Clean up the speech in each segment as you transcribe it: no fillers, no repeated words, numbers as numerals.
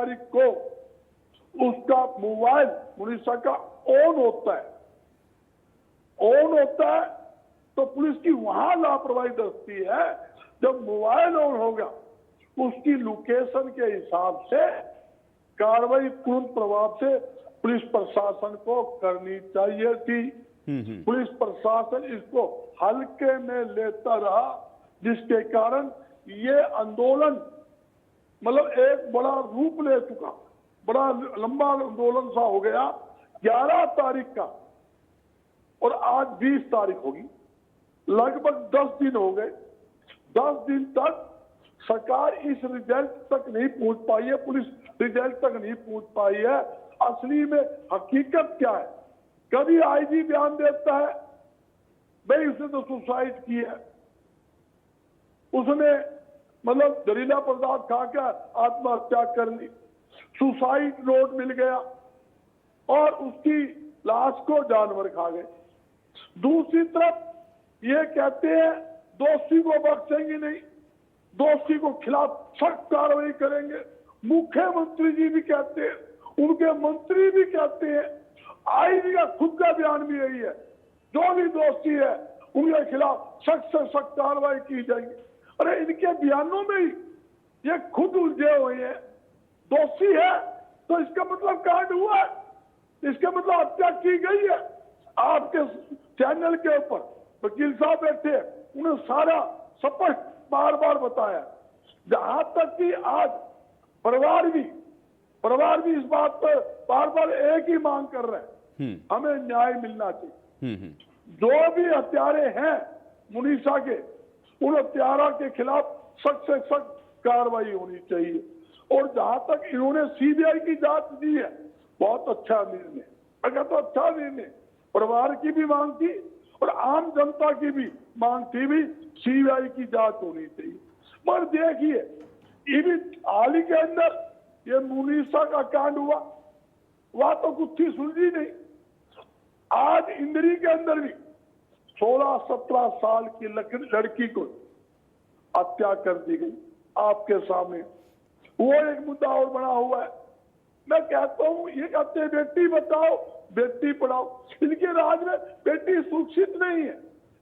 तारीख को उसका मोबाइल मुनीसा का ऑन होता है, तो पुलिस की वहां लापरवाही दसती है। जब मोबाइल ऑन होगा उसकी लोकेशन के हिसाब से कार्रवाई तुरंत प्रभाव से पुलिस प्रशासन को करनी चाहिए थी। पुलिस प्रशासन इसको हल्के में लेता रहा, जिसके कारण ये आंदोलन मतलब एक बड़ा रूप ले चुका, बड़ा लंबा आंदोलन सा हो गया। 11 तारीख का और आज 20 तारीख होगी, लगभग 10 दिन हो गए। 10 दिन तक सरकार इस रिजल्ट तक नहीं पहुंच पाई है, पुलिस रिजल्ट तक नहीं पहुंच पाई है। असली में हकीकत क्या है? कभी आईजी बयान देता है भाई उसने तो सुसाइड की है, उसने मतलब जहरीला पदार्थ खाकर आत्महत्या कर ली, सुसाइड नोट मिल गया और उसकी लाश को जानवर खा गए। दूसरी तरफ ये कहते हैं दोषी को बख्शेंगे नहीं, दोषी को खिलाफ सख्त कार्रवाई करेंगे। मुख्यमंत्री जी भी कहते हैं, उनके मंत्री भी कहते हैं, आईजी का खुद का बयान भी यही है, जो भी दोषी है उनके खिलाफ सख्त से सख्त कार्रवाई की जाएगी। अरे इनके बयानों में ही ये खुद उलझे हुए हैं। दोषी है तो इसका मतलब कांड हुआ है, इसका मतलब हत्या की गई है। आपके चैनल के ऊपर वकील साहब बैठे, उन्हें सारा स्पष्ट बार बार बताया। जहां तक कि आज परिवार भी इस बात पर बार बार एक ही मांग कर रहे हैं, हमें न्याय मिलना चाहिए। जो भी हत्यारे हैं मुनीसा के, उन हत्यारों के खिलाफ सख्त से सख्त कार्रवाई होनी चाहिए। और जहां तक इन्होंने सीबीआई की जांच दी है, बहुत अच्छा निर्णय, अगर तो अच्छा निर्णय, परिवार की भी मांग थी और आम जनता की भी मांग थी भी सीबीआई की जांच होनी चाहिए। पर देखिए इसी हाल ही के अंदर ये मुनीसा का कांड हुआ, वह तो गुत्थी सुलझी नहीं। आज इंदरी के अंदर भी 16-17 साल की लड़की को हत्या कर दी गई आपके सामने, वो एक मुद्दा और बना हुआ है। मैं कहता हूं ये कहते हैं बेटी बचाओ बेटी पढ़ाओ, इनके राज में बेटी सुरक्षित नहीं है।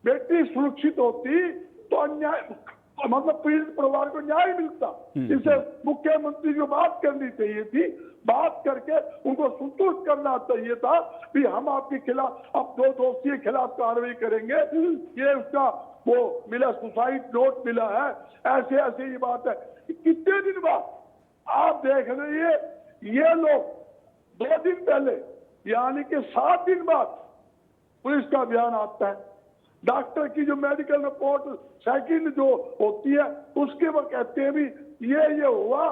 बेटी सुरक्षित होती तो अन्याय मतलब पीड़ित परिवार को न्याय मिलता। इसे मुख्यमंत्री को बात करनी चाहिए थी, बात करके उनको संतुष्ट करना चाहिए था कि हम आपके खिलाफ, अब 2 दोषी के खिलाफ कार्रवाई करेंगे। ये उसका वो मिला, सुसाइड नोट मिला है, ऐसे ये बात है। कितने दिन बाद आप देख रहे, ये लोग 2 दिन पहले यानी कि 7 दिन बाद पुलिस का बयान आता है। डॉक्टर की जो मेडिकल रिपोर्ट सेकंड जो होती है उसके वो कहते हैं भी ये हुआ,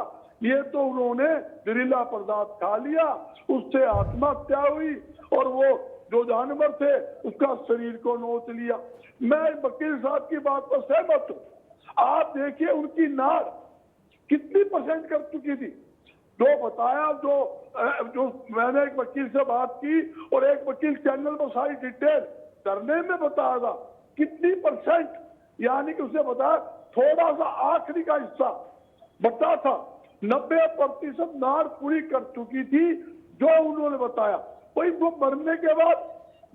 ये तो उन्होंने जहरीला पदार्थ खा लिया, उससे आत्महत्या हुई और वो जो जानवर थे उसका शरीर को नोच लिया। मैं वकील साहब की बात पर सहमत हूँ। आप देखिए उनकी नाड़ कितनी % कर चुकी थी, जो बताया, जो मैंने एक वकील से बात की और एक वकील चैनल पर सारी डिटेल करने में बताया था कितनी %, यानी कि उसे बताया थोड़ा सा आखिरी का हिस्सा बचा था, 90% नाड़ पूरी कर चुकी थी जो उन्होंने बताया। वही वो मरने के बाद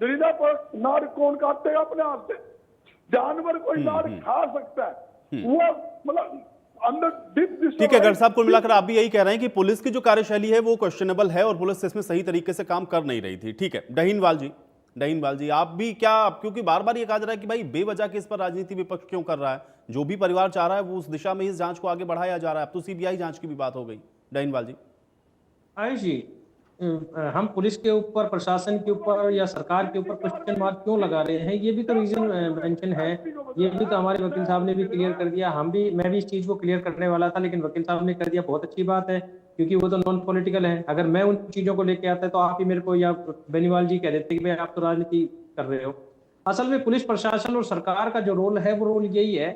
जहरीला पर नाड़ कौन काटेगा अपने हाथ से? जानवर कोई नाड़ खा सकता है, वो मतलब अंदर ठीक है गढ़ साहब, कुल मिलाकर आप भी यही कह रहे हैं कि पुलिस की जो कार्यशैली है वो क्वेश्चनेबल है और पुलिस इसमें सही तरीके से काम कर नहीं रही थी। ठीक है, डहीनवाल जी आप भी क्या, क्योंकि बार बार ये कहा जा रहा है कि भाई बेवजह के इस पर राजनीति विपक्ष क्यों कर रहा है, जो भी परिवार चाह रहा है वो उस दिशा में इस जांच को आगे बढ़ाया जा रहा है। अब तो सीबीआई जांच की भी बात हो गई। डहीनवाल जी, आयुष जी, हम पुलिस के ऊपर, प्रशासन के ऊपर या सरकार के ऊपर क्वेश्चन मार्क क्यों लगा रहे हैं, ये भी तो रीजन मेंशन है। ये भी तो हमारे वकील साहब ने भी क्लियर कर दिया, मैं भी इस चीज को क्लियर करने वाला था, लेकिन वकील साहब ने कर दिया। बहुत अच्छी बात है, क्योंकि वो तो नॉन पॉलिटिकल है। अगर मैं उन चीजों को लेके आता तो आप ही मेरे को या बेनीवाल जी कह देते कि भाई आप तो राजनीति कर रहे हो। असल में पुलिस प्रशासन और सरकार का जो रोल है वो रोल यही है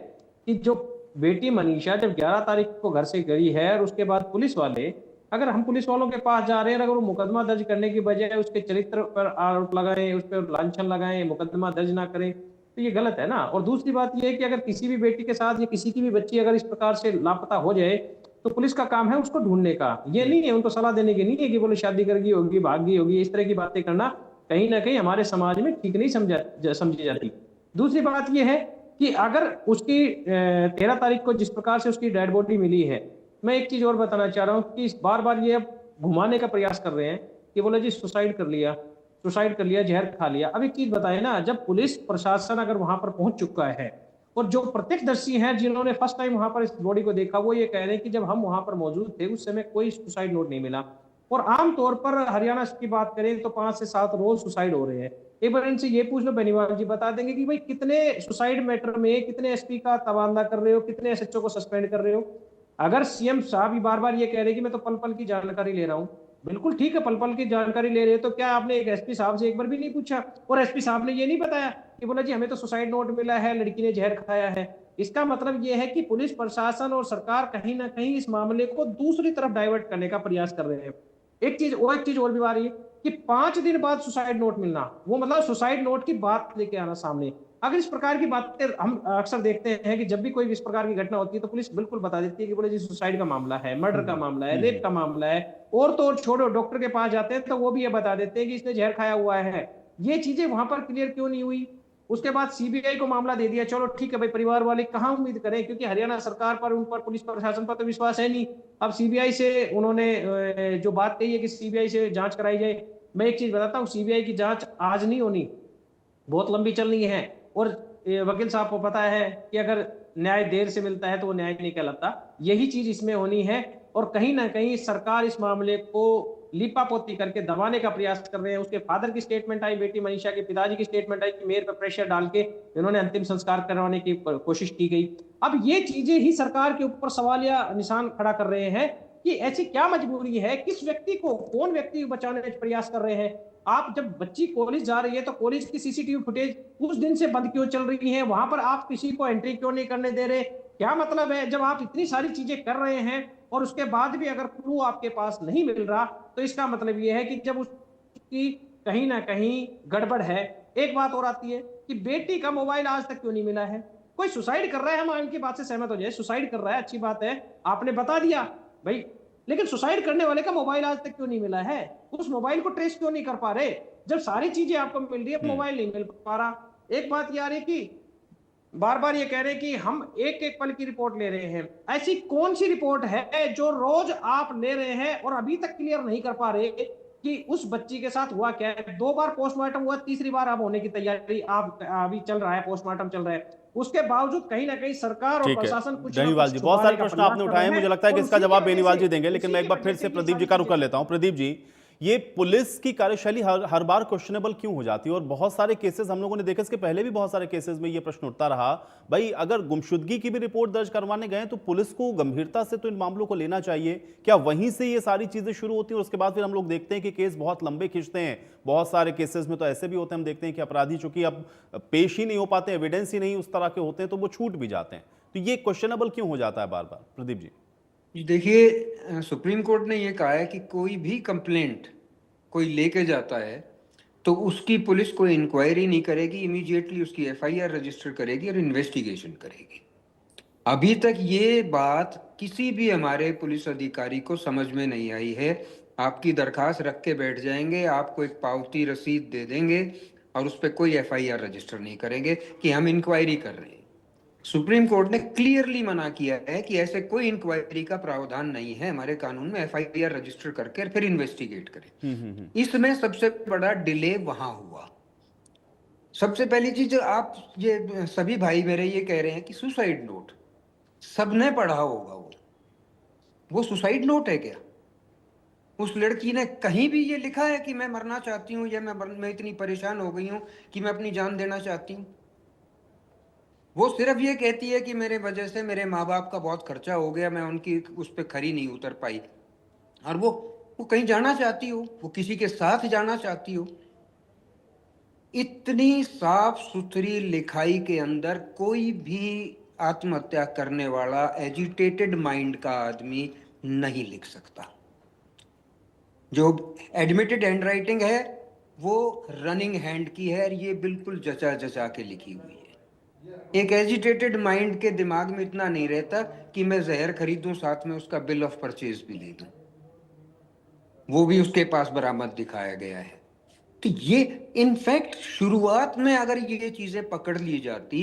कि जो बेटी मनीषा जब 11 तारीख को घर से गई है और उसके बाद पुलिस वाले, अगर हम पुलिस वालों के पास जा रहे हैं, अगर वो मुकदमा दर्ज करने की बजाय उसके चरित्र पर आरोप लगाएं, उस पर लांछन लगाएं, मुकदमा दर्ज ना करें, तो ये गलत है ना। और दूसरी बात ये है कि अगर किसी भी बेटी के साथ या किसी की भी बच्ची अगर इस प्रकार से लापता हो जाए तो पुलिस का काम है उसको ढूंढने का, ये नहीं है उनको सलाह देने की नहीं है कि बोले शादी कर गई होगी, भाग गई होगी। इस तरह की बातें करना कहीं ना कहीं हमारे समाज में ठीक नहीं समझी जाती। दूसरी बात यह है कि अगर उसकी 13 तारीख को जिस प्रकार से उसकी डेड बॉडी मिली है, मैं एक चीज और बताना चाह रहा हूँ कि बार बार ये घुमाने का प्रयास कर रहे हैं कि बोले जी सुसाइड कर लिया, सुसाइड कर लिया, जहर खा लिया। अब एक चीज बताए ना, जब पुलिस प्रशासन अगर वहां पर पहुंच चुका है और जो प्रत्यक्षदर्शी हैं जिन्होंने फर्स्ट टाइम वहां पर इस बॉडी को देखा, वो ये कह रहे हैं कि जब हम वहां पर मौजूद थे उस समय कोई सुसाइड नोट नहीं मिला। और आमतौर पर हरियाणा की बात करें तो 5 से 7 रोज सुसाइड हो रहे हैं। एक बार इनसे ये पूछ लो, बेनीवाल जी बता देंगे कि भाई कितने सुसाइड मैटर में कितने एसपी का तबादला कर रहे हो, कितने एसएचओ को सस्पेंड कर रहे हो। अगर सीएम साहब ही बार बार ये कह रहे हैं कि मैं तो पल पल की जानकारी ले रहा हूँ, बिल्कुल ठीक है, पल पल की जानकारी ले रहे हैं, तो क्या आपने एक एसपी साहब से एक बार भी नहीं पूछा? और एसपी साहब ने ये नहीं बताया कि बोला जी हमें तो सुसाइड नोट मिला है, लड़की ने जहर खाया है। इसका मतलब यह है कि पुलिस प्रशासन और सरकार कहीं ना कहीं इस मामले को दूसरी तरफ डाइवर्ट करने का प्रयास कर रहे हैं। एक चीज और भी आ रही है कि 5 दिन बाद सुसाइड नोट मिलना, वो मतलब सुसाइड नोट की बात लेके आना सामने। अगर इस प्रकार की बातें हम अक्सर देखते हैं कि जब भी कोई इस प्रकार की घटना होती है तो पुलिस बिल्कुल बता देती है कि बोले जी सुसाइड का मामला है, मर्डर का मामला है, रेप का मामला है। और तो और छोड़ो, डॉक्टर के पास जाते हैं तो वो भी ये बता देते हैं कि इसने जहर खाया हुआ है। ये चीजें वहां पर क्लियर क्यों नहीं हुई? उसके बाद सीबीआई को मामला दे दिया, चलो ठीक है भाई, परिवार वाले कहाँ उम्मीद करें, क्योंकि हरियाणा सरकार पर, उन पर, पुलिस प्रशासन पर तो विश्वास है नहीं। अब सीबीआई से उन्होंने जो बात कही है कि सीबीआई से जांच कराई जाए, मैं एक चीज बताता हूँ, सीबीआई की जांच आज नहीं होनी, बहुत लंबी चलनी है। और वकील साहब को पता है कि अगर न्याय देर से मिलता है तो वो न्याय नहीं कहलाता। यही चीज इसमें होनी है। और कहीं ना कहीं सरकार इस मामले को लिपापोती करके दबाने का प्रयास कर रहे हैं। उसके फादर की स्टेटमेंट आई, बेटी मनीषा के पिताजी की स्टेटमेंट आई कि मेरे पर प्रेशर डाल के इन्होंने अंतिम संस्कार करवाने की कोशिश की गई। अब ये चीजें ही सरकार के ऊपर सवालिया निशान खड़ा कर रहे हैं कि ऐसी क्या मजबूरी है, किस व्यक्ति को, कौन व्यक्ति बचाने का प्रयास कर रहे हैं। आप जब बच्ची कॉलेज जा रही है तो कॉलेज की सीसीटीवी फुटेज उस दिन से बंद क्यों चल रही है, वहां पर आप किसी को एंट्री क्यों नहीं करने दे रहे? क्या मतलब है? जब आप इतनी सारी चीजें कर रहे हैं और उसके बाद भी अगर क्लू आपके पास नहीं मिल रहा, तो इसका मतलब यह है कि जब उसकी कहीं ना कहीं गड़बड़ है। एक बात और आती है कि बेटी का मोबाइल आज तक क्यों नहीं मिला है? कोई सुसाइड कर रहा है, हम इनकी बात से सहमत हो जाए, सुसाइड कर रहा है, अच्छी बात है, आपने बता दिया भाई, लेकिन सुसाइड करने वाले का मोबाइल आज तक क्यों नहीं मिला है? उस मोबाइल को ट्रेस क्यों नहीं कर पा रहे? जब सारी चीजें आपको मिल रही है, मोबाइल नहीं मिल पा रहा। एक बात ये आ रही है कि बार बार ये कह रहे हैं कि हम एक एक पल की रिपोर्ट ले रहे हैं। ऐसी कौन सी रिपोर्ट है जो रोज आप ले रहे हैं और अभी तक क्लियर नहीं कर पा रहे कि उस बच्ची के साथ हुआ क्या है? 2 बार पोस्टमार्टम हुआ, तीसरी बार अब होने की तैयारी आप अभी चल रहा है, पोस्टमार्टम चल रहा है। उसके बावजूद कहीं ना कहीं सरकार और ठीक है प्रशासन कुछ ना बेनीवाल कुछ जी, बहुत सारे छुपाने का प्रश्न प्रयास आपने कर उठाए रहे हैं, हैं। मुझे लगता है कि और इसका उसी जवाब की वजह बेनीवाल से- जी देंगे, लेकिन मैं एक बार उसी फिर की से वजह प्रदीप जी ये का सारी रुख कर चीजें- लेता हूं। प्रदीप जी, ये पुलिस की कार्यशैली हर बार क्वेश्चनेबल क्यों हो जाती है? और बहुत सारे केसेस हम लोगों ने देखे, इसके पहले भी बहुत सारे केसेस में ये प्रश्न उठता रहा, भाई अगर गुमशुदगी की भी रिपोर्ट दर्ज करवाने गए तो पुलिस को गंभीरता से तो इन मामलों को लेना चाहिए। क्या वहीं से ये सारी चीजें शुरू होती हैं और उसके बाद फिर हम लोग देखते हैं कि केस बहुत लंबे खींचते हैं? बहुत सारे केसेस में तो ऐसे भी होते हैं, हम देखते हैं कि अपराधी चूंकि अब पेश ही नहीं हो पाते, एविडेंस ही नहीं उस तरह के होते हैं, तो वो छूट भी जाते हैं। तो ये क्वेश्चनेबल क्यों हो जाता है बार बार? प्रदीप जी। देखिए, सुप्रीम कोर्ट ने ये कहा है कि कोई भी कंप्लेंट कोई लेके जाता है तो उसकी पुलिस कोई इंक्वायरी नहीं करेगी, इमीडिएटली उसकी एफआईआर रजिस्टर करेगी और इन्वेस्टिगेशन करेगी। अभी तक ये बात किसी भी हमारे पुलिस अधिकारी को समझ में नहीं आई है। आपकी दरखास्त रख के बैठ जाएंगे, आपको एक पावती रसीद दे देंगे और उस पर कोई एफआईआर रजिस्टर नहीं करेंगे कि हम इंक्वायरी कर रहे हैं। सुप्रीम कोर्ट ने क्लियरली मना किया है कि ऐसे कोई इंक्वायरी का प्रावधान नहीं है हमारे कानून में, एफआईआर रजिस्टर करके फिर इन्वेस्टिगेट करें। इसमें सबसे बड़ा डिले वहां हुआ। सबसे पहली चीज, आप ये सभी भाई मेरे ये कह रहे हैं कि सुसाइड नोट सबने पढ़ा होगा, वो सुसाइड नोट है क्या? उस लड़की ने कहीं भी ये लिखा है कि मैं मरना चाहती हूँ या मैं इतनी परेशान हो गई हूँ कि मैं अपनी जान देना चाहती हूँ? वो सिर्फ ये कहती है कि मेरे वजह से मेरे माँ बाप का बहुत खर्चा हो गया, मैं उनकी उस पर खरी नहीं उतर पाई। और वो कहीं जाना चाहती हो, वो किसी के साथ जाना चाहती हो। इतनी साफ सुथरी लिखाई के अंदर कोई भी आत्महत्या करने वाला एजिटेटेड माइंड का आदमी नहीं लिख सकता। जो एडमिटेड हैंडराइटिंग है वो रनिंग हैंड की है और ये बिल्कुल जचा जचा के लिखी हुई है। एक एजिटेटेड माइंड के दिमाग में इतना नहीं रहता कि मैं जहर खरीदूं, साथ में उसका बिल ऑफ परचेज भी ले दूं। वो भी उसके पास बरामद दिखाया गया है। तो ये इनफैक्ट शुरुआत में अगर ये चीजें पकड़ ली जाती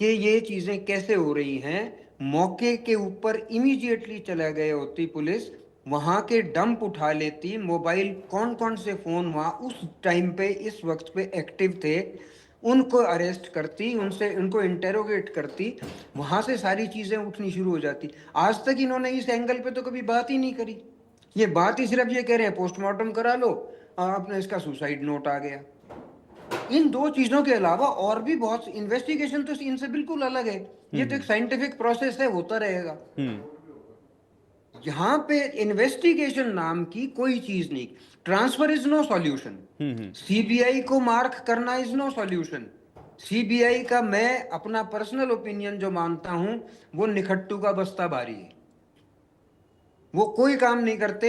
कि ये चीजें कैसे हो रही हैं, मौके के ऊपर इमीडिएटली चला गए होती पुलिस, वहां के डंप उठा लेती, मोबाइल कौन कौन से फोन वहां उस टाइम पे इस वक्त पे एक्टिव थे उनको अरेस्ट करती, उनसे उनको इंटेरोगेट करती, वहां से सारी चीजें उठनी शुरू हो जाती। आज तक इन्होंने इस एंगल पे तो कभी बात ही नहीं करी। ये बात ही सिर्फ ये कह रहे हैं पोस्टमार्टम करा लो, आपने इसका सुसाइड नोट आ गया। इन दो चीजों के अलावा और भी बहुत इन्वेस्टिगेशन तो इनसे बिल्कुल अलग है। ये तो एक साइंटिफिक प्रोसेस है, होता रहेगा। यहाँ पे इन्वेस्टिगेशन नाम की कोई चीज नहीं। Transfer is no solution. CBI को मार्क करना इज नो सॉल्यूशन। सीबीआई का मैं अपना पर्सनल ओपिनियन जो मानता हूं वो निखट्टू का बस्ता भारी है। वो कोई काम नहीं करते।